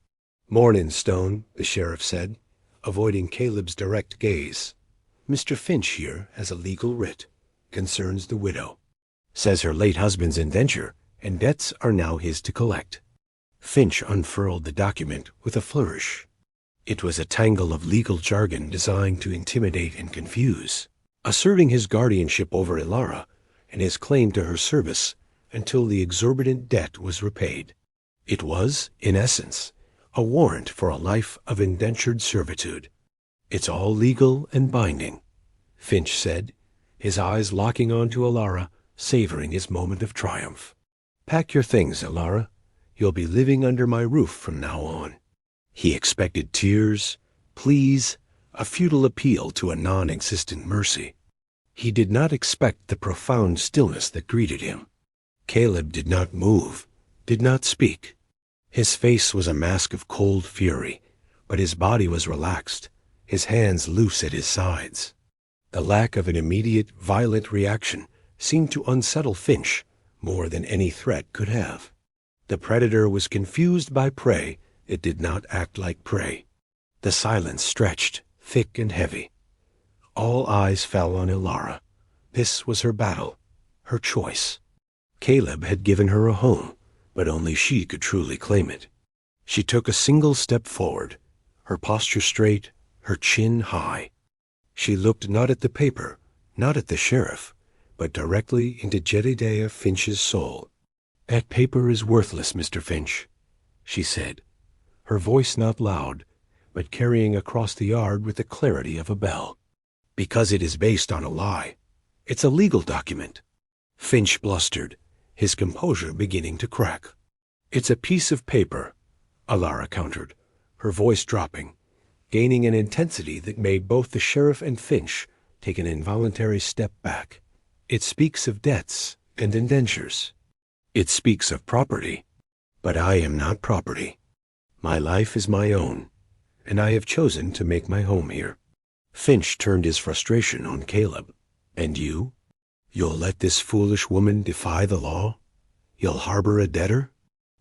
S1: "Mornin', Stone," the sheriff said, avoiding Caleb's direct gaze. "Mr. Finch here has a legal writ. Concerns the widow. Says her late husband's indenture and debts are now his to collect." Finch unfurled the document with a flourish. It was a tangle of legal jargon designed to intimidate and confuse, asserting his guardianship over Ilara and his claim to her service until the exorbitant debt was repaid. It was, in essence, a warrant for a life of indentured servitude. "It's all legal and binding," Finch said, his eyes locking onto Ilara, savoring his moment of triumph. "Pack your things, Ilara. You'll be living under my roof from now on." He expected tears, pleas, a futile appeal to a non-existent mercy. He did not expect the profound stillness that greeted him. Caleb did not move, did not speak. His face was a mask of cold fury, but his body was relaxed, his hands loose at his sides. The lack of an immediate, violent reaction seemed to unsettle Finch more than any threat could have. The predator was confused by prey. It did not act like prey. The silence stretched, thick and heavy. All eyes fell on Ilara. This was her battle, her choice. Caleb had given her a home, but only she could truly claim it. She took a single step forward, her posture straight, her chin high. She looked not at the paper, not at the sheriff, but directly into Jedediah Finch's soul. "That paper is worthless, Mr. Finch," she said, her voice not loud, but carrying across the yard with the clarity of a bell. Because it is based on a lie. It's a legal document. Finch blustered, his composure beginning to crack. It's a piece of paper, Alara countered, her voice dropping, gaining an intensity that made both the sheriff and Finch take an involuntary step back. It speaks of debts and indentures. It speaks of property. But I am not property. My life is my own, and I have chosen to make my home here. Finch turned his frustration on Caleb. And you? You'll let this foolish woman defy the law? You'll harbor a debtor?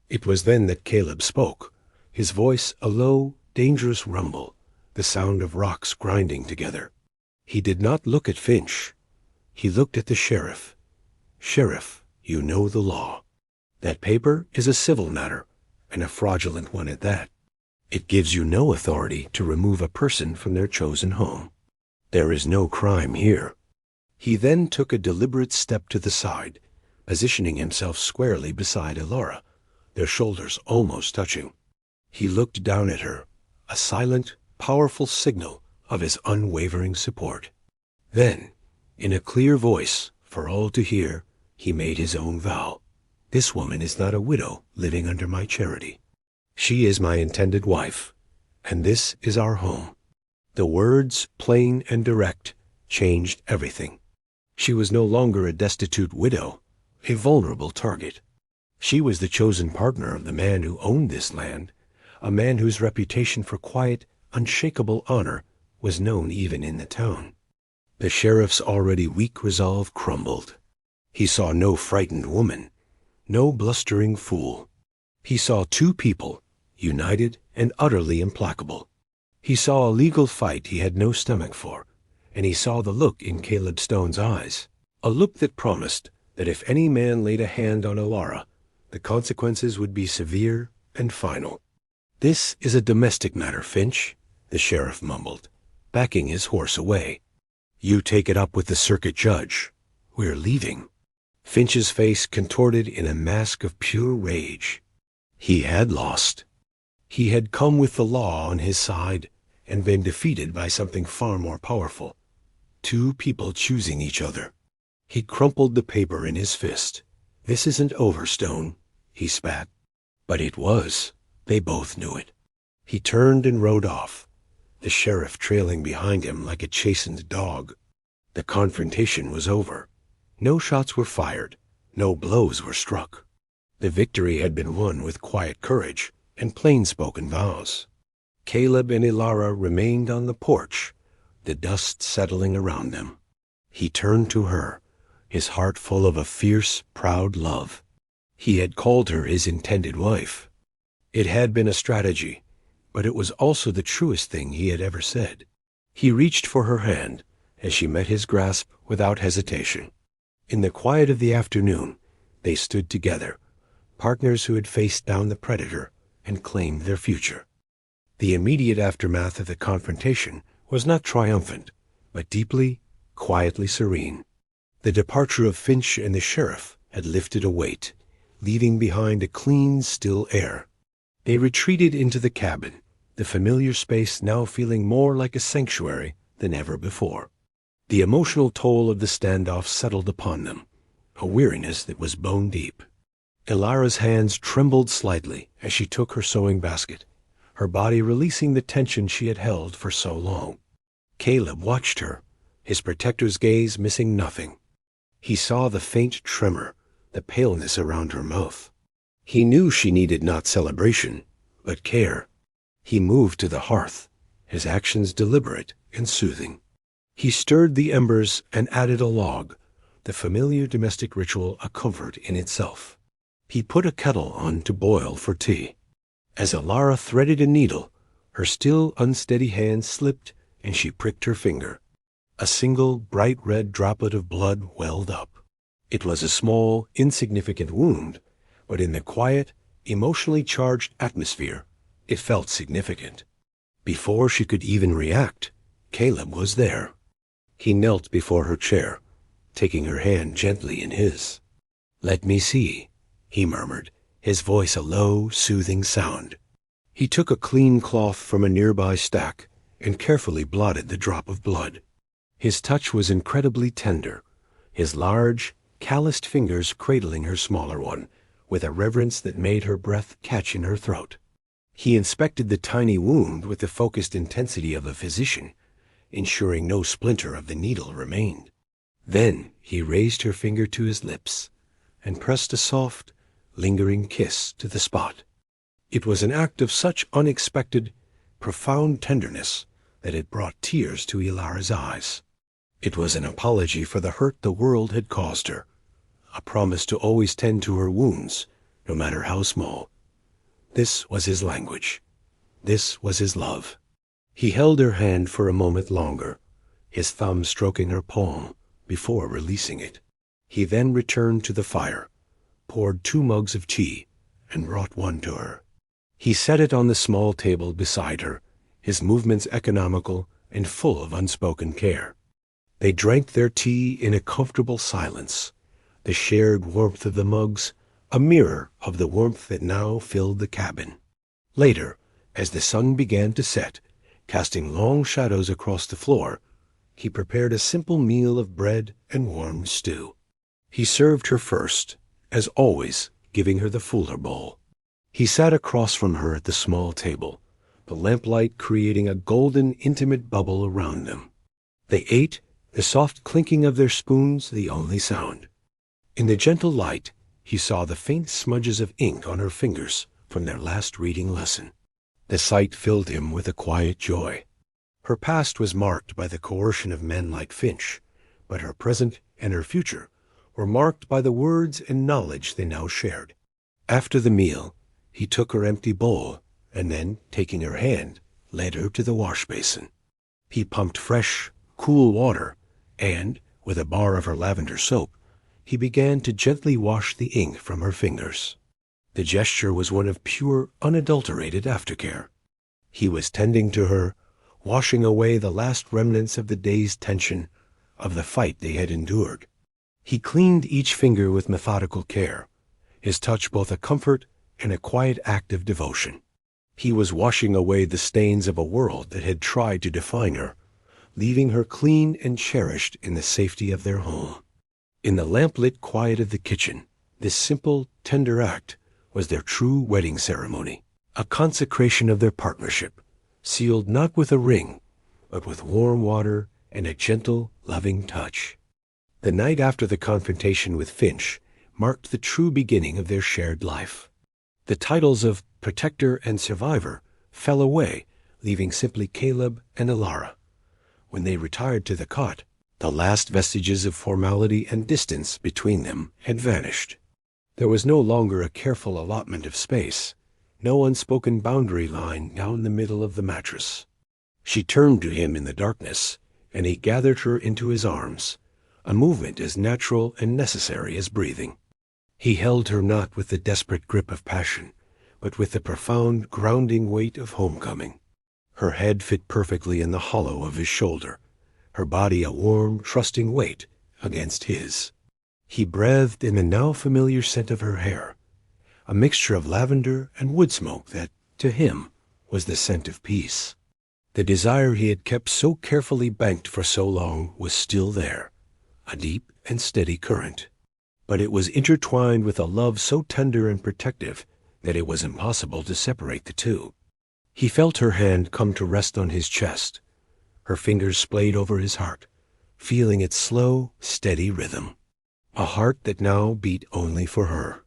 S1: It was then that Caleb spoke, his voice a low, dangerous rumble, the sound of rocks grinding together. He did not look at Finch. He looked at the sheriff. Sheriff, you know the law. That paper is a civil matter, and a fraudulent one at that. It gives you no authority to remove a person from their chosen home. There is no crime here. He then took a deliberate step to the side, positioning himself squarely beside Alara, their shoulders almost touching. He looked down at her, a silent, powerful signal of his unwavering support. Then, in a clear voice for all to hear, he made his own vow. This woman is not a widow living under my charity. She is my intended wife, and this is our home. The words, plain and direct, changed everything. She was no longer a destitute widow, a vulnerable target. She was the chosen partner of the man who owned this land, a man whose reputation for quiet, unshakable honor was known even in the town. The sheriff's already weak resolve crumbled. He saw no frightened woman, no blustering fool. He saw two people, united and utterly implacable. He saw a legal fight he had no stomach for, and he saw the look in Caleb Stone's eyes, a look that promised that if any man laid a hand on Alara, the consequences would be severe and final. This is a domestic matter, Finch, the sheriff mumbled, backing his horse away. You take it up with the circuit judge. We're leaving. Finch's face contorted in a mask of pure rage. He had lost. He had come with the law on his side and been defeated by something far more powerful. Two people choosing each other. He crumpled the paper in his fist. This isn't over, Stone, he spat. But it was. They both knew it. He turned and rode off, the sheriff trailing behind him like a chastened dog. The confrontation was over. No shots were fired. No blows were struck. The victory had been won with quiet courage and plain-spoken vows. Caleb and Alara remained on the porch, the dust settling around them. He turned to her, his heart full of a fierce, proud love. He had called her his intended wife. It had been a strategy, but it was also the truest thing he had ever said. He reached for her hand as she met his grasp without hesitation. In the quiet of the afternoon, they stood together, partners who had faced down the predator and claimed their future. The immediate aftermath of the confrontation was not triumphant, but deeply, quietly serene. The departure of Finch and the sheriff had lifted a weight, leaving behind a clean, still air. They retreated into the cabin, the familiar space now feeling more like a sanctuary than ever before. The emotional toll of the standoff settled upon them, a weariness that was bone deep. Alara's hands trembled slightly as she took her sewing basket, her body releasing the tension she had held for so long. Caleb watched her, his protector's gaze missing nothing. He saw the faint tremor, the paleness around her mouth. He knew she needed not celebration, but care. He moved to the hearth, his actions deliberate and soothing. He stirred the embers and added a log, the familiar domestic ritual a comfort in itself. He put a kettle on to boil for tea. As Alara threaded a needle, her still unsteady hand slipped and she pricked her finger. A single bright red droplet of blood welled up. It was a small, insignificant wound, but in the quiet, emotionally charged atmosphere, it felt significant. Before she could even react, Caleb was there. He knelt before her chair, taking her hand gently in his. "Let me see," he murmured, his voice a low, soothing sound. He took a clean cloth from a nearby stack and carefully blotted the drop of blood. His touch was incredibly tender, his large, calloused fingers cradling her smaller one, with a reverence that made her breath catch in her throat. He inspected the tiny wound with the focused intensity of a physician, ensuring no splinter of the needle remained. Then he raised her finger to his lips and pressed a soft, lingering kiss to the spot. It was an act of such unexpected, profound tenderness that it brought tears to Ilara's eyes. It was an apology for the hurt the world had caused her, a promise to always tend to her wounds, no matter how small. This was his language. This was his love. He held her hand for a moment longer, his thumb stroking her palm, before releasing it. He then returned to the fire, poured 2 mugs of tea, and brought one to her. He set it on the small table beside her, his movements economical and full of unspoken care. They drank their tea in a comfortable silence, the shared warmth of the mugs a mirror of the warmth that now filled the cabin. Later, as the sun began to set, casting long shadows across the floor, he prepared a simple meal of bread and warm stew. He served her first, as always, giving her the fuller bowl. He sat across from her at the small table, the lamplight creating a golden, intimate bubble around them. They ate, the soft clinking of their spoons the only sound. In the gentle light, he saw the faint smudges of ink on her fingers from their last reading lesson. The sight filled him with a quiet joy. Her past was marked by the coercion of men like Finch, but her present and her future were marked by the words and knowledge they now shared. After the meal, he took her empty bowl, and then, taking her hand, led her to the wash basin. He pumped fresh, cool water, and, with a bar of her lavender soap, he began to gently wash the ink from her fingers. The gesture was one of pure, unadulterated aftercare. He was tending to her, washing away the last remnants of the day's tension, of the fight they had endured. He cleaned each finger with methodical care, his touch both a comfort and a quiet act of devotion. He was washing away the stains of a world that had tried to define her, leaving her clean and cherished in the safety of their home. In the lamplit quiet of the kitchen, this simple, tender act was their true wedding ceremony, a consecration of their partnership, sealed not with a ring, but with warm water and a gentle, loving touch. The night after the confrontation with Finch marked the true beginning of their shared life. The titles of protector and survivor fell away, leaving simply Caleb and Ilara. When they retired to the cot, the last vestiges of formality and distance between them had vanished. There was no longer a careful allotment of space, no unspoken boundary line down the middle of the mattress. She turned to him in the darkness, and he gathered her into his arms, a movement as natural and necessary as breathing. He held her not with the desperate grip of passion, but with the profound, grounding weight of homecoming. Her head fit perfectly in the hollow of his shoulder, her body a warm, trusting weight against his. He breathed in the now familiar scent of her hair, a mixture of lavender and wood smoke that, to him, was the scent of peace. The desire he had kept so carefully banked for so long was still there, a deep and steady current. But it was intertwined with a love so tender and protective that it was impossible to separate the two. He felt her hand come to rest on his chest, her fingers splayed over his heart, feeling its slow, steady rhythm. A heart that now beat only for her.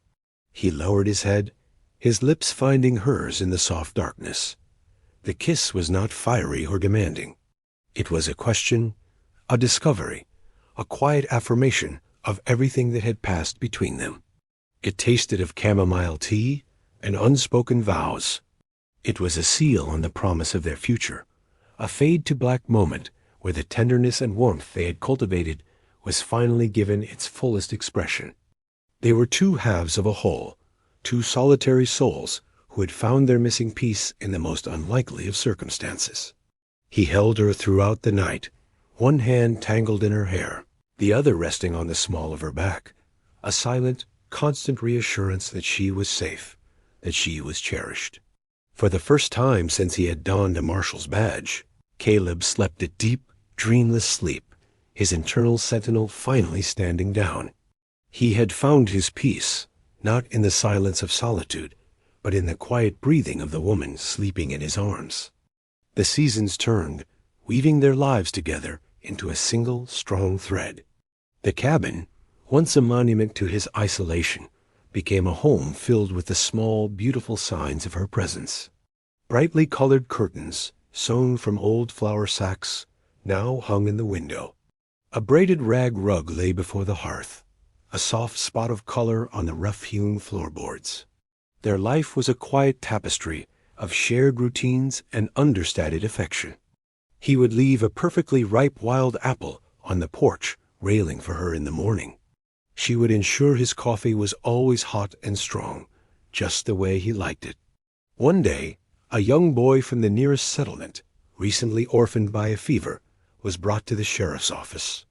S1: He lowered his head, his lips finding hers in the soft darkness. The kiss was not fiery or demanding. It was a question, a discovery, a quiet affirmation of everything that had passed between them. It tasted of chamomile tea and unspoken vows. It was a seal on the promise of their future, a fade-to-black moment where the tenderness and warmth they had cultivated was finally given its fullest expression. They were two halves of a whole, two solitary souls who had found their missing piece in the most unlikely of circumstances. He held her throughout the night, one hand tangled in her hair, the other resting on the small of her back, a silent, constant reassurance that she was safe, that she was cherished. For the first time since he had donned a marshal's badge, Caleb slept a deep, dreamless sleep, his internal sentinel finally standing down. He had found his peace, not in the silence of solitude, but in the quiet breathing of the woman sleeping in his arms. The seasons turned, weaving their lives together into a single strong thread. The cabin, once a monument to his isolation, became a home filled with the small, beautiful signs of her presence. Brightly colored curtains, sewn from old flour sacks, now hung in the window. A braided rag rug lay before the hearth, a soft spot of color on the rough-hewn floorboards. Their life was a quiet tapestry of shared routines and understated affection. He would leave a perfectly ripe wild apple on the porch, railing for her in the morning. She would ensure his coffee was always hot and strong, just the way he liked it. One day, a young boy from the nearest settlement, recently orphaned by a fever, was brought to the sheriff's office.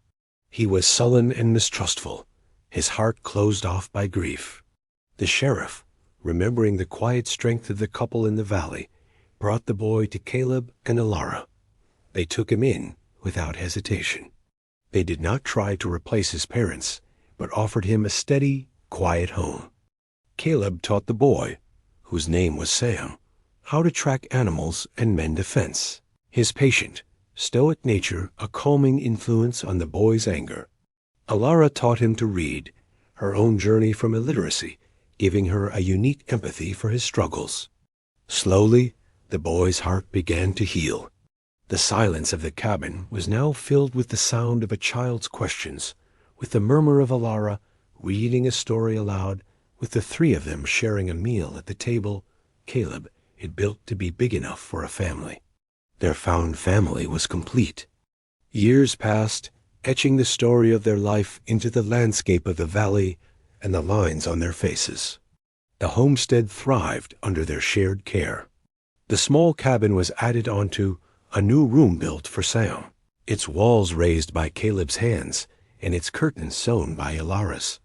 S1: He was sullen and mistrustful, his heart closed off by grief. The sheriff, remembering the quiet strength of the couple in the valley, brought the boy to Caleb and Alara. They took him in without hesitation. They did not try to replace his parents, but offered him a steady, quiet home. Caleb taught the boy, whose name was Sam, how to track animals and mend a fence. His patient, stoic nature a calming influence on the boy's anger. Alara taught him to read, her own journey from illiteracy, giving her a unique empathy for his struggles. Slowly, the boy's heart began to heal. The silence of the cabin was now filled with the sound of a child's questions, with the murmur of Alara reading a story aloud, with the three of them sharing a meal at the table Caleb had built to be big enough for a family. Their found family was complete. Years passed, etching the story of their life into the landscape of the valley and the lines on their faces. The homestead thrived under their shared care. The small cabin was added onto, a new room built for Sam, its walls raised by Caleb's hands and its curtains sewn by Alara's.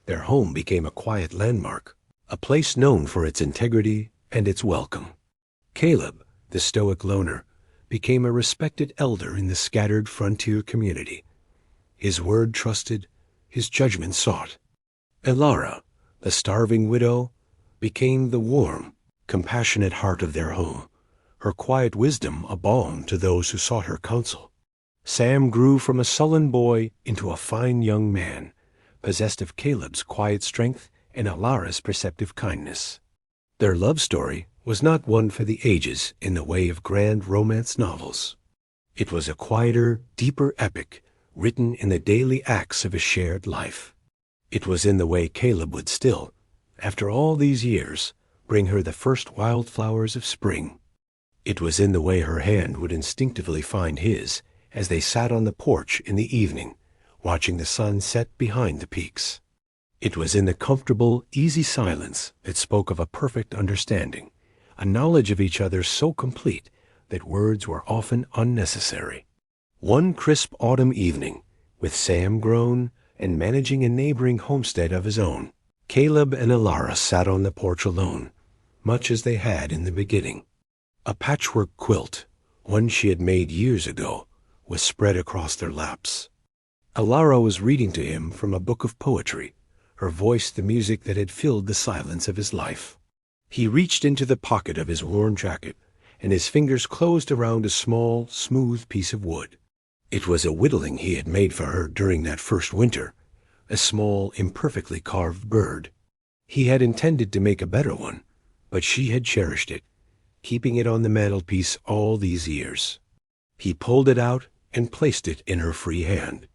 S1: Their home became a quiet landmark, a place known for its integrity and its welcome. Caleb, the stoic loner, became a respected elder in the scattered frontier community. His word trusted, his judgment sought. Alara, the starving widow, became the warm, compassionate heart of their home, her quiet wisdom a balm to those who sought her counsel. Sam grew from a sullen boy into a fine young man, possessed of Caleb's quiet strength and Alara's perceptive kindness. Their love story was not one for the ages in the way of grand romance novels. It was a quieter, deeper epic written in the daily acts of a shared life. It was in the way Caleb would still, after all these years, bring her the first wildflowers of spring. It was in the way her hand would instinctively find his as they sat on the porch in the evening, watching the sun set behind the peaks. It was in the comfortable, easy silence that spoke of a perfect understanding, a knowledge of each other so complete that words were often unnecessary. One crisp autumn evening, with Sam grown and managing a neighboring homestead of his own, Caleb and Alara sat on the porch alone, much as they had in the beginning. A patchwork quilt, one she had made years ago, was spread across their laps. Alara was reading to him from a book of poetry, her voice the music that had filled the silence of his life. He reached into the pocket of his worn jacket, and his fingers closed around a small, smooth piece of wood. It was a whittling he had made for her during that first winter, a small, imperfectly carved bird. He had intended to make a better one, but she had cherished it, keeping it on the mantelpiece all these years. He pulled it out and placed it in her free hand.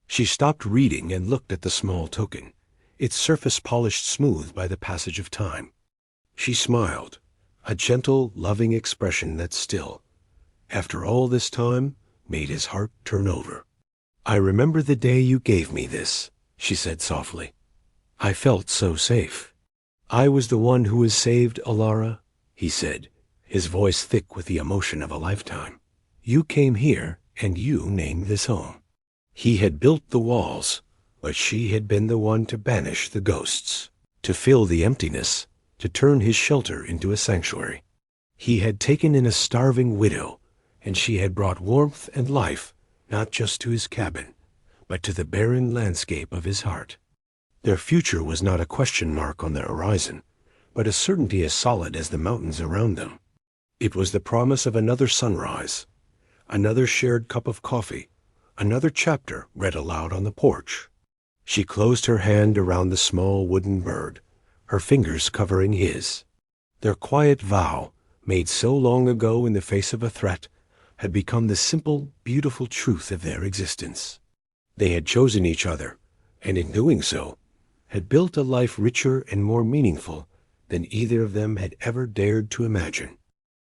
S1: She stopped reading and looked at the small token, its surface polished smooth by the passage of time. She smiled, a gentle, loving expression that still, after all this time, made his heart turn over. "I remember the day you gave me this," she said softly. "I felt so safe." "I was the one who was saved, Alara," he said, his voice thick with the emotion of a lifetime. "You came here, and you named this home." He had built the walls, but she had been the one to banish the ghosts, to fill the emptiness, to turn his shelter into a sanctuary. He had taken in a starving widow, and she had brought warmth and life, not just to his cabin, but to the barren landscape of his heart. Their future was not a question mark on the horizon, but a certainty as solid as the mountains around them. It was the promise of another sunrise, another shared cup of coffee, another chapter read aloud on the porch. She closed her hand around the small wooden bird, her fingers covering his. Their quiet vow, made so long ago in the face of a threat, had become the simple, beautiful truth of their existence. They had chosen each other, and in doing so, had built a life richer and more meaningful than either of them had ever dared to imagine.